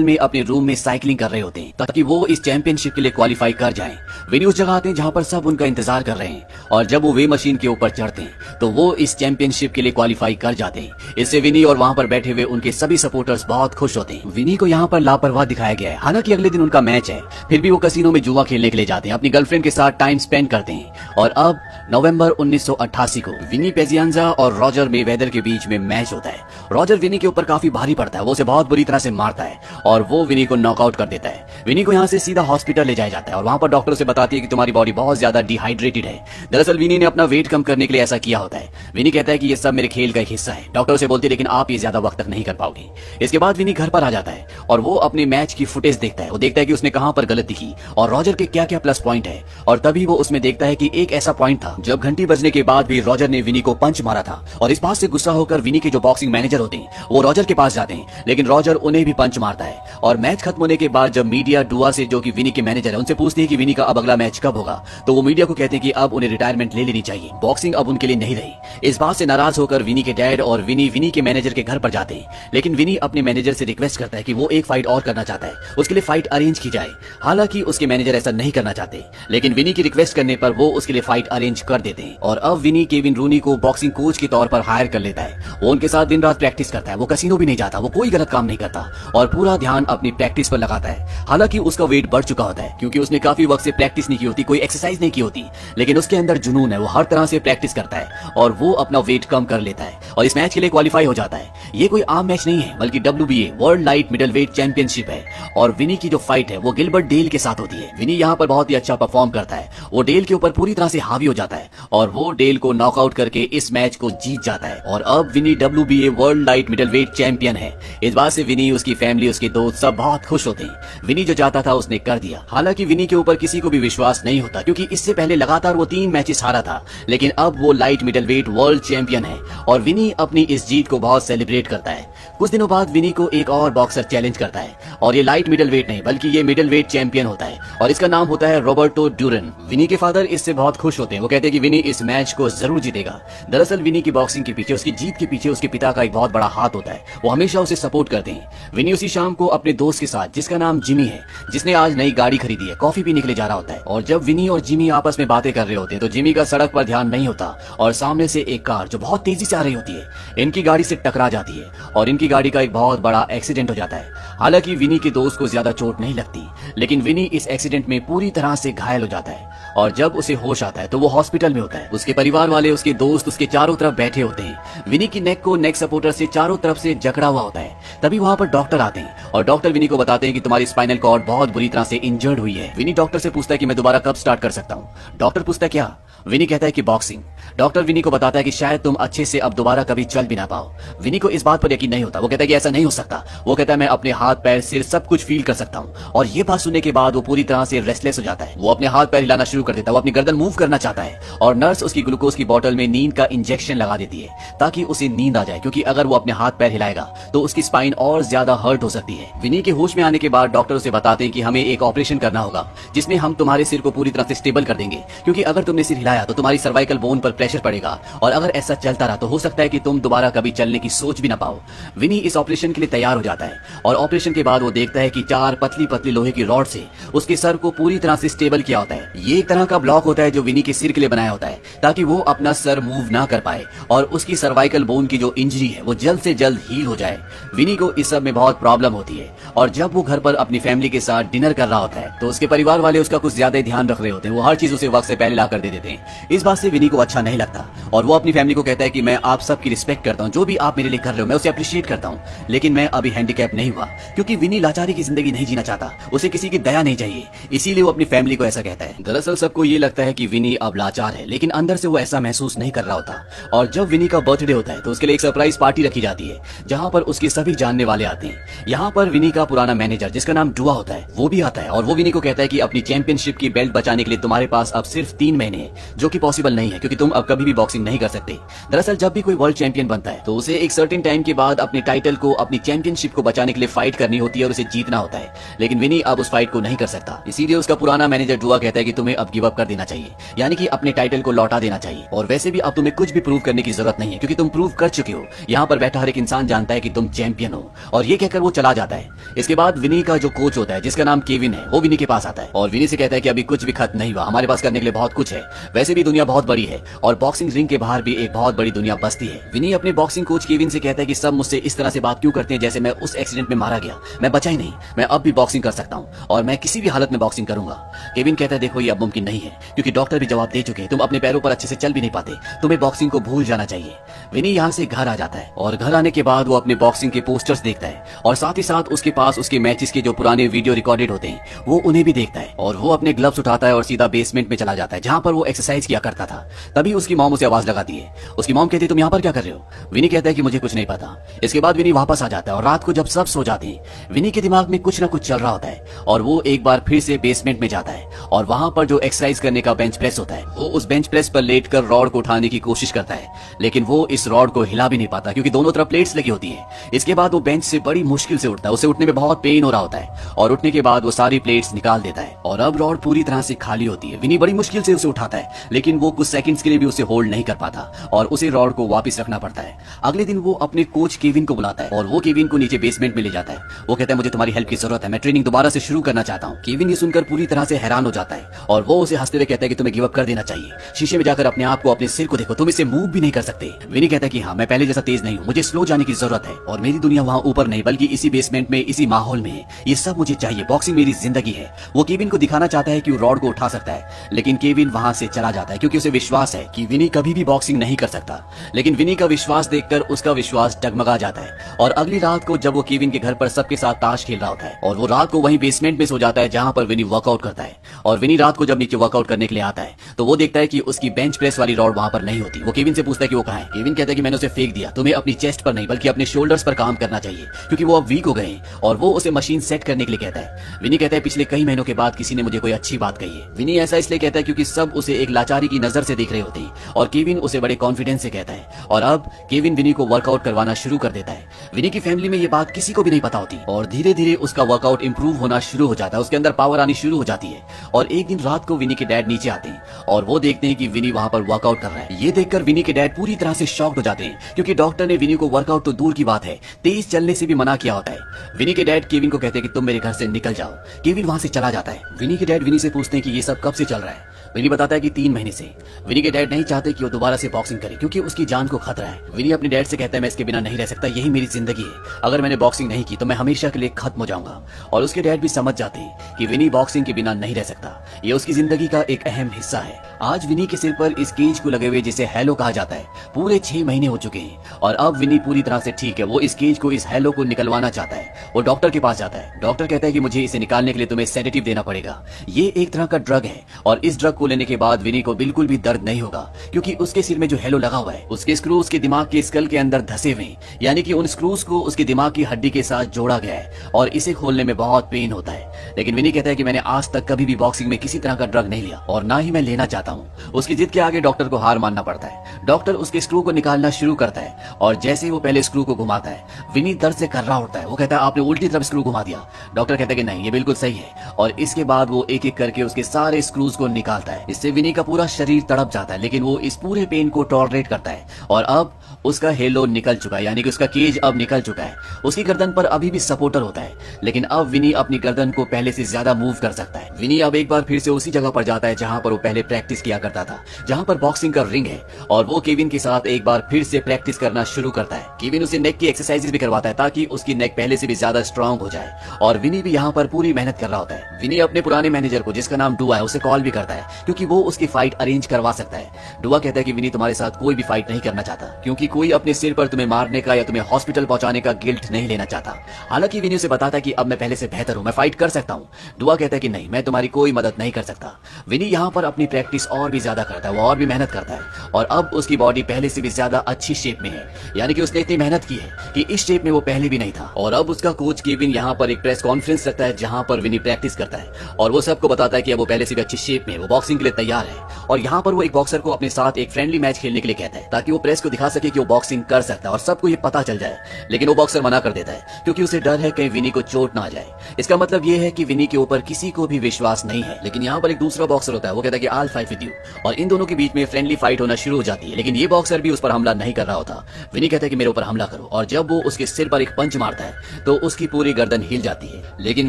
में अपने रूम में साइकिलिंग कर रहे होते हैं ताकि वो इस चैंपियनशिप के लिए क्वालिफाई कर जाएं। विनी उस जगह आते हैं जहां पर सब उनका इंतजार कर रहे हैं और जब वो वे मशीन के ऊपर चढ़ते हैं तो वो इस चैंपियनशिप के लिए क्वालिफाई कर जाते हैं। इससे विनी और वहां पर बैठे हुए उनके सभी सपोर्टर्स बहुत खुश होते हैं। विनी को यहाँ पर लापरवाह दिखाया गया है। हालांकि अगले दिन उनका मैच है, फिर भी वो कसिनो में जुआ खेलने के लिए जाते हैं, अपनी गर्लफ्रेंड के साथ टाइम स्पेंड करते हैं। और अब नवंबर 1988 को विनी पेजियांजा और रॉजर मेवेदर के बीच में मैच होता है। रॉजर विनी के ऊपर काफी भारी पड़ता है, वो उसे बहुत बुरी तरह से मारता है और वो विनी को नॉकआउट कर देता है। विनी को यहाँ से सीधा हॉस्पिटल ले जाया जाता है और वहां पर डॉक्टर उसे बताती है कि तुम्हारी बॉडी बहुत ज्यादा डिहाइड्रेटेड है। दरअसल विनी ने अपना वेट कम करने के लिए ऐसा किया होता है। विनी कहता है कि ये सब मेरे खेल का एक हिस्सा है। डॉक्टर उसे बोलती है लेकिन आप ये ज्यादा वक्त तक नहीं कर पाओगे। इसके बाद विनी घर पर आ जाता है और वो अपने मैच की फुटेज देखता है। वो देखता है कि उसने कहां पर गलत दिखी और रॉजर के क्या क्या प्लस पॉइंट है। और तभी वो उसमें देखता है कि एक ऐसा पॉइंट था जब घंटी बजने के बाद भी रॉजर ने विनी को पंच मारा था। और इस बात से गुस्सा होकर विनी के जो बॉक्सिंग मैनेजर होते हैं वो रॉजर के पास जाते हैं, लेकिन रॉजर उन्हें भी पंच मारता है। और मैच खत्म होने के बाद जब मीडिया डुआ से, जो कि विनी के मैनेजर है, उनसे पूछती है कि विनी का अब अगला मैच कब होगा, तो वो मीडिया को कहते हैं कि अब उन्हें रिटायरमेंट ले लेनी चाहिए, बॉक्सिंग अब उनके लिए नहीं रही। इस बात से नाराज होकर विनी के डैड और विनी के मैनेजर के घर पर जाते हैं, लेकिन विनी अपने मैनेजर से रिक्वेस्ट करता है कि वो एक फाइट और करना चाहता है, उसके लिए फाइट अरेंज की जाए। हालांकि उसके मैनेजर ऐसा नहीं करना चाहते, लेकिन विनी की रिक्वेस्ट करने पर वो उसके लिए फाइट अरेंज कर देते हैं। और अब विनी केविन रूनी को बॉक्सिंग कोच के तौर पर हायर कर लेता है। वो उनके साथ दिन रात प्रैक्टिस करता है, वो कसिनो भी नहीं जाता, वो कोई गलत काम नहीं करता और पूरा ध्यान अपनी प्रैक्टिस पर लगाता है। हालांकि उसका वेट बढ़ चुका होता है क्योंकि उसने काफी वक्त से प्रैक्टिस नहीं की होती, कोई एक्सरसाइज नहीं की होती, लेकिन उसके अंदर जुनून है, वो हर तरह से प्रैक्टिस करता है और वो अपना वेट कम कर लेता है और इस मैच के लिए क्वालिफाई हो जाता है। ये कोई आम मैच नहीं है बल्कि WBA world light middle wait championship है और विनी की जो फाइट है वो गिलबर्ट डेल के साथ होती है। विनी यहाँ पर बहुत ही अच्छा परफॉर्म करता है, वो डेल के ऊपर पूरी तरह से हावी हो जाता है और वो डेल को नॉकआउट करके इस मैच को जीत जाता है और अब विनी WBA world light middle weight champion है। इस बात से विनी, उसकी फैमिली, उसके दोस्त सब बहुत खुश होते हैं। विनी जो चाहता था उसने कर दिया। हालांकि विनी के ऊपर किसी को भी विश्वास नहीं होता क्योंकि इससे पहले लगातार वो 3 मैचेस हारा था, लेकिन अब वो light middle wait world champion है और विनी अपनी इस जीत को बहुत सेलिब्रेट करता है। कुछ दिनों बाद विनी को एक और बॉक्सर चैलेंज करता है और ये लाइट मिडल वेट नहीं बल्कि ये मिडल वेट चैंपियन होता है और इसका नाम होता है रॉबर्टो ड्यूरन। विनी के फादर इससे बहुत खुश होते हैं, वो कहते हैं कि विनी इस मैच को जरूर जीतेगा। दरअसल विनी की बॉक्सिंग के पीछे, उसकी जीत के पीछे उसके पिता का एक बहुत बड़ा हाथ होता है, वो हमेशा उसे सपोर्ट करते हैं। विनी उसी शाम को अपने दोस्त के साथ, जिसका नाम जिमी है, जिसने आज नई गाड़ी खरीदी है, कॉफी पीने के लिए जा रहा होता है और जब विनी और जिमी आपस में बातें कर रहे होते हैं तो जिमी का सड़क पर ध्यान नहीं होता और सामने से एक कार जो बहुत तेजी से आ रही होती है इनकी गाड़ी से टकरा जाती है और इनकी गाड़ी का एक बहुत बड़ा एक्सीडेंट हो जाता है। हालांकि विनी के दोस्त को ज्यादा चोट नहीं लगती, लेकिन विनी इस एक्सीडेंट में पूरी तरह से घायल हो जाता है और जब उसे होश आता है तो वो हॉस्पिटल में होता है। उसके परिवार वाले, उसके दोस्त उसके चारों तरफ बैठे होते हैं। विनी की नेक को नेक सपोर्टर से चारों तरफ से जकड़ा हुआ होता है। तभी वहां पर डॉक्टर आते हैं और डॉक्टर विनी को बताते हैं कि तुम्हारी स्पाइनल कॉर्ड बहुत बुरी तरह से इंजर्ड हुई है। विनी डॉक्टर से पूछता है कि मैं दोबारा कब स्टार्ट कर सकता हूँ। डॉक्टर पूछता है क्या? विनी कहता है कि बॉक्सिंग। डॉक्टर विनी को बताता है कि शायद तुम अच्छे से अब दोबारा कभी चल भी ना पाओ। विनी को इस बात पर यकीन नहीं होता, वो कहता है कि ऐसा नहीं हो सकता। वो कहता है मैं अपने हाथ पैर सिर सब कुछ फील कर सकता हूँ और ये बात सुनने के बाद वो पूरी तरह से रेस्टलेस हो जाता है। वो अपने हाथ पैर हिलाना शुरू कर देता है, वो अपनी गर्दन मूव करना चाहता है और नर्स उसकी ग्लूकोज की बोतल में नींद का इंजेक्शन लगा देती है ताकि उसे नींद आ जाए, क्योंकि अगर वो अपने हाथ पैर हिलाएगा तो उसकी स्पाइन और ज्यादा हर्ट हो सकती है। विनी के होश में आने के बाद डॉक्टर उसे बताते हैं कि हमें एक ऑपरेशन करना होगा जिसमें हम तुम्हारे सिर को पूरी तरह से स्टेबल कर देंगे, क्योंकि अगर तुमने सिर हिलाया तो तुम्हारी सर्वाइकल बोन पर प्रेशर पड़ेगा और अगर ऐसा चलता रहा तो हो सकता है कि तुम दोबारा कभी चलने की सोच भी ना पाओ। विनी इस ऑपरेशन के लिए तैयार हो जाता है और ऑपरेशन के बाद वो देखता है कि 4 पतली पतली लोहे की रॉड से उसके सर को पूरी तरह से स्टेबल किया होता है। ये एक तरह का ब्लॉक होता है जो विनी के सिर के लिए बनाया होता है ताकि वो अपना सर मूव ना कर पाए और उसकी सर्वाइकल बोन की जो इंजरी है वो जल्द से जल्द हील हो जाए। विनी को इस सब में बहुत प्रॉब्लम होती है और जब वो घर पर अपनी फैमिली के साथ डिनर कर रहा होता है तो उसके परिवार वाले उसका कुछ ज्यादा ही ध्यान रख रहे होते हैं। वो हर चीज उसे वक्त से पहले ला कर दे देते हैं। इस बात से विनी को अच्छा नहीं लगता और वो अपनी फैमिली को कहता है कि मैं आप सबकी रिस्पेक्ट करता हूँ, जो भी आप मेरे लिए कर रहे हो मैं उसे अप्रिशिएट करता हूँ, लेकिन मैं अभी हैंडीकैप नहीं हुआ, क्योंकि विनी लाचारी की जिंदगी नहीं जीना चाहता, उसे किसी की दया नहीं चाहिए, इसीलिए वो अपनी फैमिली को ऐसा कहता है। दरअसल सबको ये लगता है कि विनी अब लाचार है, लेकिन अंदर से वो ऐसा महसूस नहीं कर रहा होता। और जब विनी का बर्थडे होता है तो उसके लिए एक सरप्राइज पार्टी रखी जाती है जहाँ पर उसके सभी जानने वाले आते हैं। यहाँ पर विनी का पुराना मैनेजर, जिसका नाम डुआ होता है, वो भी आता है और वो विनी को कहता है कि अपनी चैंपियनशिप की बेल्ट बचाने के लिए तुम्हारे पास अब सिर्फ 3 महीने हैं, जो कि पॉसिबल नहीं है क्योंकि तुम अब कभी भी बॉक्सिंग नहीं कर सकते। दरअसल जब भी कोई वर्ल्ड चैंपियन बनता है तो उसे एक सर्टेन टाइम के बाद अपने टाइटल को, अपनी चैंपियनशिप को बचाने के लिए फाइट करनी होती है और उसे जीतना होता है। लेकिन विनी अब उस फाइट को नहीं कर सकता, इसीलिए उसका पुराना मैनेजर ड्रुआ कहता है कि तुम्हें अब गिव अप कर देना चाहिए, यानी कि अपने टाइटल को लौटा देना चाहिए। और वैसे भी अब तुम्हें कुछ भी प्रूव करने की जरूरत नहीं है, क्योंकि तुम प्रूव कर चुके हो। यहाँ पर बैठा हर एक इंसान जानता है कि तुम चैंपियन हो। और ये कहकर वो चला जाता है। इसके बाद विनी का जो कोच होता है, जिसका नाम केविन है, वो विनी के पास आता है और विनी से कहता है कि अभी कुछ भी खत्म नहीं हुआ, हमारे पास करने के लिए बहुत कुछ है। वैसे भी दुनिया बहुत बड़ी है और बॉक्सिंग रिंग के बाहर भी एक बहुत बड़ी दुनिया बसती है। विनी अपने बॉक्सिंग कोच केविन से कहता है कि सब मुझसे इस तरह से बात क्यों करते हैं जैसे मैं उस एक्सीडेंट में मारा गया, मैं बचा ही नहीं, मैं अब भी बॉक्सिंग कर सकता हूँ और मैं किसी भी हालत में बॉक्सिंग करूंगा। केविन कहता है देखो ये अब मुमकिन नहीं है, क्योंकि डॉक्टर भी जवाब दे चुके हैं, तुम अपने पैरों पर अच्छे से चल भी नहीं पाते, तुम्हें बॉक्सिंग को भूल जाना चाहिए। विनी यहाँ से घर आ जाता है और घर आने के बाद वो अपने बॉक्सिंग के पोस्टर्स देखता है और साथ ही साथ उसके पास उसके मैचेस के जो पुराने वीडियो रिकॉर्डेड होते हैं वो उन्हें भी देखता है। और वो अपने ग्लव्स उठाता है और सीधा बेसमेंट में चला जाता है जहाँ पर वो एक्सरसाइज किया करता था। तभी उसकी मॉम उसे आवाज लगाती है। उसकी मॉम कहती है तुम यहाँ पर क्या कर रहे हो? विनी कहता है कि मुझे कुछ नहीं पता। इसके बाद विनी वापस आ जाता है और रात को जब सब सो जाते हैं विनी के दिमाग में कुछ ना कुछ चल रहा होता है और वो एक बार फिर से बेसमेंट में जाता है और वहां पर जो एक्सरसाइज करने का बेंच प्रेस होता है वो उस बेंच प्रेस पर लेटकर रॉड को उठाने की कोशिश करता है, लेकिन वो इस रॉड को हिला भी नहीं पाता क्योंकि दोनों तरफ प्लेट्स लगी होती है। इसके बाद वो बेंच से बड़ी मुश्किल से उठता है, उसे उठने में बहुत पेन हो रहा होता है और उठने के बाद वो सारी प्लेट्स निकाल देता है और अब रॉड पूरी तरह से खाली होती है। विनी बड़ी मुश्किल से उसे उठाता है, लेकिन वो कुछ सेकंड्स के लिए भी उसे होल्ड नहीं कर पाता और उसे रॉड को वापस रखना पड़ता है। अगले दिन वो अपने कोच केविन को बुलाता है और वो केविन को नीचे बेसमेंट में ले जाता है। वो कहता है मुझे तुम्हारी हेल्प की जरूरत है, मैं ट्रेनिंग दोबारा से शुरू करना चाहता हूँ। केविन ये सुनकर पूरी तरह से हैरान हो जाता है और वो उसे हंसते हुए कहता है कि तुम्हें गिव अप कर देना चाहिए, शीशे में जाकर अपने आप को, अपने सिर को देखो, तुम इसे मूव भी नहीं कर सकते। विनी कहता है कि हाँ मैं पहले जैसा तेज नहीं हूँ, मुझे स्लो जाने की जरूरत है और मेरी दुनिया वहाँ ऊपर नहीं बल्कि इसी बेसमेंट में, इसी माहौल में है, ये सब मुझे चाहिए, बॉक्सिंग मेरी जिंदगी है। वो केविन को दिखाना चाहता है कि वो रॉड को उठा सकता है, लेकिन केविन वहां से चला जाता है क्योंकि उसे विश्वास है कि विनी कभी भी बॉक्सिंग नहीं कर सकता। लेकिन विनी का विश्वास देखकर उसका विश्वास डगमगा जाता है और अगली रात को जब वो केविन के घर पर सबके साथ ताश खेल रहा होता है और वो रात को वहीं बेसमेंट में सो जाता है जहां पर विनी वर्कआउट करता है। और विनी रात को जब नीचे वर्कआउट करने के लिए आता है तो वो देखता है कि उसकी बेंच प्रेस वाली रॉड वहां पर नहीं होती। वो केविन से पूछता है कि वो कहाँ है। केविन कहता है कि मैंने उसे फेंक दिया, तुम्हें अपनी चेस्ट पर नहीं बल्कि अपने शोल्डर्स पर काम करना चाहिए क्योंकि वो अब वीक हो गए हैं। और वो उसे मशीन सेट करने के लिए कहता है। विनी कहता है पिछले कई महीनों के बाद किसी ने मुझे कोई अच्छी बात कही है। विनी ऐसा इसलिए कहता है क्योंकि सब उसे एक लाचारी की नजर से देख रहे होते हैं और केविन उसे बड़े कॉन्फिडेंस से कहता है। और अब केविन विनी को वर्कआउट करवाना शुरू कर देता है। विनी की फैमिली में ये बात किसी को भी नहीं पता होती और धीरे धीरे उसका वर्कआउट इंप्रूव होना शुरू हो जाता है, उसके अंदर पावर आनी शुरू हो जाती है। और एक दिन रात को विनी के डैड नीचे आते हैं और वो देखते हैं कि विनी वहां पर वर्कआउट कर रहा है। ये देखकर विनी के डैड पूरी तरह से शॉक्ड हो जाते हैं क्योंकि डॉक्टर ने विनी को वर्कआउट तो दूर की बात है तेज चलने से भी मना किया होता है। विनी के डैड केविन को कहते हैं कि तुम मेरे घर से निकल जाओ। केविन वहां से चला जाता है। विनी के डैड विनी से पूछते हैं कि ये सब कब से चल रहा है। विनी बताता है कि 3 महीने से। विनी के डैड नहीं चाहते कि वो दोबारा से बॉक्सिंग करे क्योंकि उसकी जान को खतरा है। विनी अपने डैड से कहता है मैं इसके बिना नहीं रह सकता, यही मेरी जिंदगी है, अगर मैंने बॉक्सिंग नहीं की तो मैं हमेशा के लिए खत्म हो जाऊंगा। और उसके डैड भी समझ जाते हैं कि विनी बॉक्सिंग के बिना नहीं रह सकता, ये उसकी जिंदगी का एक अहम हिस्सा है। आज विनी के सिर पर इस केज को लगे हुए जिसे हैलो कहा जाता है पूरे 6 महीने हो चुके हैं और अब विनी पूरी तरह से ठीक है। वो इस केज को, इस हैलो को निकलवाना चाहता है। वो डॉक्टर के पास जाता है। डॉक्टर कहता है कि मुझे इसे निकालने के लिए तुम्हें सेडेटिव देना पड़ेगा। ये एक तरह का ड्रग है और इस ड्रग को लेने के बाद विनी को बिल्कुल भी दर्द नहीं होगा क्योंकि उसके सिर में जो हैलो लगा हुआ है उसके स्क्रू उसके दिमाग के स्कल के अंदर धसे हुए, यानी कि उन स्क्रूज को उसके दिमाग की हड्डी के साथ जोड़ा गया है और इसे खोलने में बहुत पेन होता है। लेकिन विनी कहता है कि मैंने आज तक कभी भी बॉक्सिंग में किसी तरह का ड्रग नहीं लिया और ना ही मैं लेना चाहता हूँ। उसकी जिद के आगे डॉक्टर को हार मानना पड़ता है। डॉक्टर उसके स्क्रू को निकालना शुरू करता है और जैसे ही वो पहले स्क्रू को घुमाता है विनी दर्द से कर रहा होता है। वो कहता है आपने उल्टी तरफ स्क्रू घुमा दिया। डॉक्टर कहता है कि नहीं, ये बिल्कुल सही है और इसके बाद वो एक एक करके उसके सारे स्क्रूज को निकालता है। इससे विनी का पूरा शरीर तड़प जाता है, लेकिन वो इस पूरे पेन को टॉलरेट करता है और अब उसका हेलो निकल चुका है, यानी कि उसका केज अब निकल चुका है। उसकी गर्दन पर अभी भी सपोर्टर होता है, लेकिन अब विनी अपनी गर्दन को पहले से ज्यादा मूव कर सकता है। विनी अब एक बार फिर से उसी जगह पर जाता है जहां पर वो पहले प्रैक्टिस किया करता था, जहां पर बॉक्सिंग का रिंग है, और वो केविन के साथ एक बार फिर से प्रैक्टिस करना शुरू करता है। केविन उसे नेक की एक्सरसाइजेस भी करवाता है ताकि उसकी नेक पहले से भी ज्यादा स्ट्रांग हो जाए, और विनी भी यहाँ पर पूरी मेहनत कर रहा होता है। विनी अपने पुराने मैनेजर को, जिसका नाम डुआ है, उसे कॉल भी करता है क्योंकि वो उसकी फाइट अरेंज करवा सकता है। डुआ कहता है कि विनी तुम्हारे साथ कोई भी फाइट नहीं करना चाहता क्योंकि कोई अपने सिर पर तुम्हें मारने का या तुम्हें हॉस्पिटल पहुंचाने का गिल्ट नहीं लेना चाहता। हालांकि विनी उसे बताता है कि अब मैं पहले से बेहतर हूं, मैं फाइट कर सकता सकता हूँ। दुआ कहता है कि नहीं, मैं तुम्हारी कोई मदद नहीं कर सकता। विनी यहाँ पर अपनी प्रैक्टिस और भी ज्यादा करता है, वो और भी मेहनत करता है और अब उसकी बॉडी पहले से भी ज्यादा अच्छी शेप में है। यानी कि उसने इतनी मेहनत की है कि इस शेप में वो पहले भी नहीं था। और अब उसका कोच केविन यहाँ पर एक प्रेस कॉन्फ्रेंस रखता है जहाँ पर विनी प्रैक्टिस करता है और वो सबको बताता है कि अब वो पहले से भी अच्छी शेप में, वो बॉक्सिंग के लिए तैयार है। और यहाँ पर वो एक बॉक्सर को अपने साथ एक फ्रेंडली मैच खेलने के लिए कहता है ताकि वो प्रेस को दिखा सके कि वो बॉक्सिंग कर सकता है और सबको ये पता चल जाए। लेकिन वो बॉक्सर मना कर देता है क्योंकि उसे डर है कहीं विनी को चोट ना आ जाए। इसका मतलब ये है कि विनी के ऊपर किसी को भी विश्वास नहीं है। लेकिन यहाँ पर एक दूसरा बॉक्सर होता है, वो कहता है कि I will fight with you, और इन दोनों के बीच में फ्रेंडली फाइट होना शुरू हो जाती है। लेकिन ये बॉक्सर भी उस पर हमला नहीं कर रहा होता। विनी कहता है कि मेरे ऊपर हमला करो और जब वो उसके सिर पर एक पंच मारता है तो उसकी पूरी गर्दन हिल जाती है। लेकिन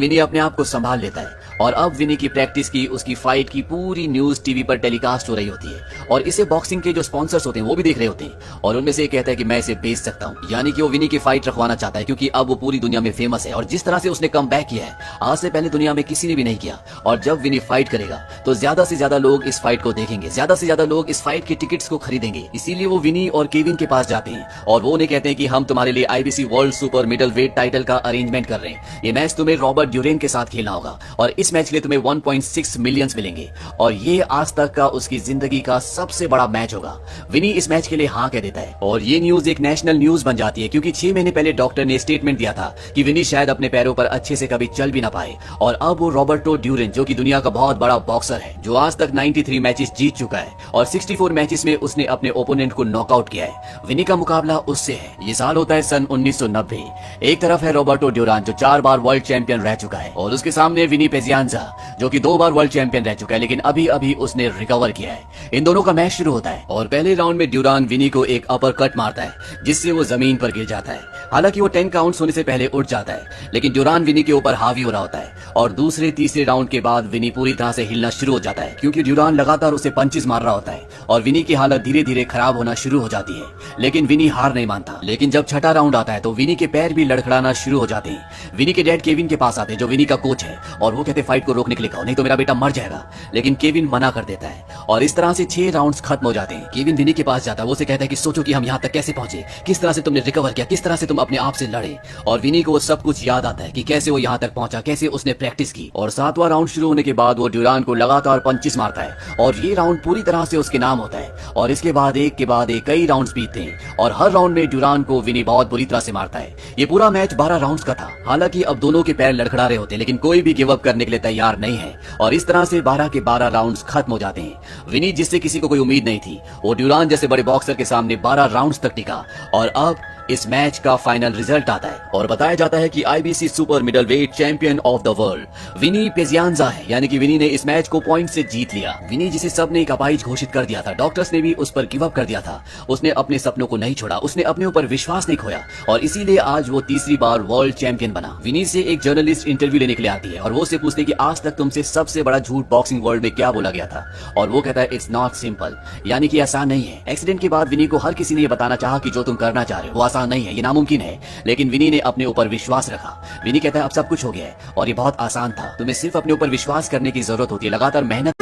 विनी अपने आप को संभाल लेता है और अब विनी की प्रैक्टिस की, उसकी फाइट की पूरी न्यूज टीवी पर टेलीकास्ट हो रही होती है और इसे बॉक्सिंग के जो स्पॉन्सर्स होते हैं वो भी देख रहे होते हैं और उनमें से एक कहता है कि मैं इसे बेच सकता हूँ। यानी कि वो विनी की फाइट रखवाना चाहता है क्योंकि अब वो पूरी दुनिया में फेमस है और जिस तरह से उसने कम बैक किया है आज से पहले दुनिया में किसी ने भी नहीं किया। और जब विनी फाइट करेगा तो ज्यादा से ज्यादा लोग इस फाइट को देखेंगे, ज्यादा से ज्यादा लोग इस फाइट के टिकट्स को खरीदेंगे। इसीलिए वो विनी और केविन के पास जाते हैं और वो उन्हें कहते हैं कि हम तुम्हारे लिए IBC world super middle wait title का अरेंजमेंट कर रहे हैं। ये मैच तुम्हें रॉबर्ट ड्यूरेन के साथ खेलना होगा और इस मैच के लिए तुम्हें 1.6 मिलियन मिलेंगे और ये आज तक का उसकी जिंदगी का सबसे बड़ा मैच होगा। विनी इस मैच के लिए हाँ कह देता है और ये न्यूज एक नेशनल न्यूज बन जाती है क्योंकि 6 महीने पहले डॉक्टर ने स्टेटमेंट दिया था कि विनी शायद अपने पैरों पर अच्छे से कभी चल भी ना पाए। और अब वो रॉबर्टो ड्यूरेन, जो कि दुनिया का बहुत बड़ा बॉक्सर है, जो आज तक 93 मैचेस जीत चुका है और 64 मैचेस में उसने अपने ओपोनेंट को नॉकआउट किया है, विनी का मुकाबला उससे है। ये साल होता है सन 1990। एक तरफ है रॉबर्टो ड्यूरान जो 4 बार वर्ल्ड चैंपियन रह चुका है और उसके सामने विनी पेजियांजा जो कि 2 बार वर्ल्ड चैंपियन रह चुका है लेकिन अभी अभी उसने रिकवर किया है। इन दोनों का मैच शुरू होता है और पहले राउंड में ड्यूरान विनी को एक अपर कट मारता है जिससे वो जमीन पर गिर जाता है। हालांकि वो 10 काउंट्स होने से पहले उठ जाता है लेकिन ड्यूरान विनी के ऊपर हावी हो रहा होता है और दूसरे तीसरे राउंड के बाद विनी पूरी तरह से हिलना शुरू हो जाता है क्योंकि ड्यूरान लगातार उसे पंचेस मार रहा होता है और विनी की हालत धीरे धीरे खराब होना शुरू हो जाती है। लेकिन विनी हार नहीं मानता। लेकिन जब छठा राउंड आता है तो विनी के पैर भी लड़खड़ाना शुरू हो जाते हैं। विनी के डैड केविन के पास आते हैं जो विनी का कोच है और वो कहते फाइट को रोकने के लिए कहो, नहीं तो मेरा बेटा मर जाएगा। लेकिन केविन मना कर देता है और इस तरह से 6 राउंड्स खत्म हो जाते हैं। केविन विनी के पास जाता है, वो उसे कहता है कि सोचो कि हम यहाँ तक कैसे पहुंचे, किस तरह से तुमने रिकवर किया, किस तरह से तुम अपने आप से लड़े। और विनी को वो सब कुछ याद आता है कि कैसे वो यहाँ तक पहुंचा, कैसे उसने प्रैक्टिस की। और 7वां राउंड शुरू होने के बाद वो ड्यूरान को लगातार पंचेस मारता है और ये राउंड पूरी तरह से उसके नाम होता है और इसके बाद एक के बाद एक कई राउंड्स बीतते हैं और हर राउंड में ड्यूरान को विनी बहुत बुरी तरह से मारता है। ये पूरा मैच 12 राउंड्स का था। हालांकि अब दोनों के पैर लड़खड़ा रहे होते लेकिन कोई भी गिव अप करने के लिए तैयार नहीं है और इस तरह से 12 के 12 राउंड्स खत्म हो जाते हैं। विनी, जिससे किसी को कोई उम्मीद नहीं थी, वो ड्यूरान जैसे बड़े बॉक्सर के सामने 12 राउंड्स तक टिका और अब इस मैच का फाइनल रिजल्ट आता है और बताया जाता है कि IBC super middle weight champion of the world Vinny Pazienza है। यानी कि विनी ने इस मैच को पॉइंट से जीत लिया। विनी जिसे सबने एक अपाहिज घोषित कर दिया था, डॉक्टर्स ने भी उस पर गिव अप कर दिया था, उसने अपने सपनों को नहीं छोड़ा, उसने अपने ऊपर विश्वास नहीं खोया और इसीलिए आज वो तीसरी बार वर्ल्ड चैंपियन बना। विनी से एक जर्नलिस्ट इंटरव्यू लेने के लिए आती है और वो उससे पूछते कि आज तक तुमसे सबसे बड़ा झूठ बॉक्सिंग वर्ल्ड में क्या बोला गया था और वो कहता है इट्स नॉट सिंपल, यानी कि आसान नहीं है। एक्सीडेंट के बाद विनी को हर किसी ने ये बताना चाहा कि जो तुम करना चाह रहे हो वो आसान नहीं है, ये नामुमकिन है, लेकिन विनी ने अपने ऊपर विश्वास रखा। विनी कहता है अब सब कुछ हो गया है और ये बहुत आसान था, तुम्हें सिर्फ अपने ऊपर विश्वास करने की जरूरत होती है, लगातार मेहनत